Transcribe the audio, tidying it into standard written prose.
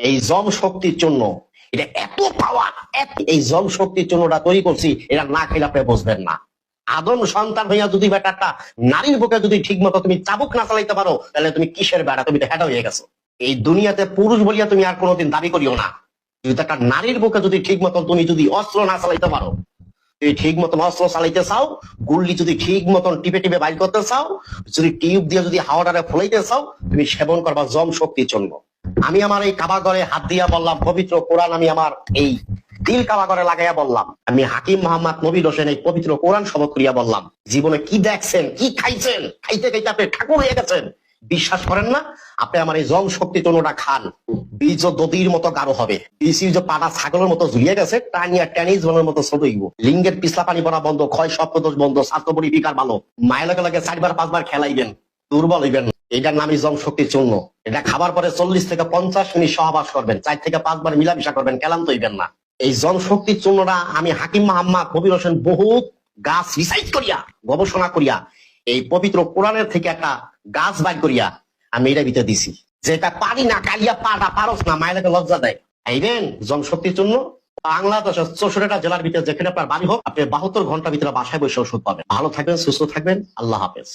এই জম শক্তির জন্য এটা এত পাওয়ার, এই জম শক্তির জন্যটা তৈরি করছি, এটা না খেলে আপনি বুঝবেন না। আদম সন্তান হইয়া যদি বেটাটা নারীর বুকে যদি ঠিক মতো তুমি চাবুক না চালাইতে পারো, তাহলে তুমি কিসের বেটা? তুমি তো হেঁটা হয়ে গেছো। এই দুনিয়াতে পুরুষ বলিয়া তুমি আর কোনোদিন দাবি করিও না। যদি একটা নারীর বুকে যদি ঠিক মতন তুমি যদি অস্ত্র না চালাইতে পারো, তুমি ঠিক মতন অস্ত্র চালাইতে চাও, গুল্লি যদি ঠিক মতন টিপে টিপে বাইর করতে চাও, যদি টিউব দিয়ে যদি হাওয়াটারে ফলাইতে চাও, তুমি সেবন করবা জম শক্তির জন্য। আমি আমার এই কাবাগরে হাত দিয়া বললাম, পবিত্র কোরআন আমি আমার এই দিল কাবাগরে লাগাইয়া বললাম, আমি হাকিম মোহাম্মদ নবীর হোসেন এই পবিত্র কোরআন শপথ করিয়া বললাম, জীবনে কি দেখছেন, কি খাইছেন, খাইতে খাইতে আপনি ঠাকুর হয়ে গেছেন। বিশ্বাস করেন না? আপনি আমার এই জম শক্তি চন্নটা খান, বীজ দদির মতো গাঢ় হবে, বিসির যে পাটা ছাগলের মতো ঝুলিয়ে গেছে, টানিয়া টেনিস বলের মতো ছোট হইব, লিঙ্গের পিছলা পানি পড়া বন্ধ, ক্ষয় স্বপ্নদোষ বন্ধ, স্বাস্থ্য বিকার ভালো, মায়ের লগে লগে 4বার 5বার খেলাইবেন, দুর্বল হইবেন না। এটার নামই জম শক্তির চূর্ণ। এটা খাবার পরে 40 থেকে 50 মিনিট সহবাস করবেন, 4 থেকে 5 বার মিলামিশা করবেন, ক্লান্ত হইবেন না। এই জম শক্তির চূর্ণটা আমি হাকিম মোহাম্মদ নবীর হোসেন বহুত গাছ রিসাইজ করিয়া, গবেষণা করিয়া, এই পবিত্র কোরআনের থেকে একটা গাছ বাইর করিয়া আমি এটা ভিতরে দিছি, যেটা পারি না কালিয়া পাটা পারস না, মায়ের লজ্জা দেয়। আইবেন জম শক্তির জন্য বাংলাদেশের 64টা জেলার ভিতরে যেখানে আপনার বাড়ি হোক, আপনি 72 ঘন্টার ভিতরে বাসায় বসে ওষুধ পাবেন। ভালো থাকবেন, সুস্থ থাকবেন, আল্লাহ হাফেজ।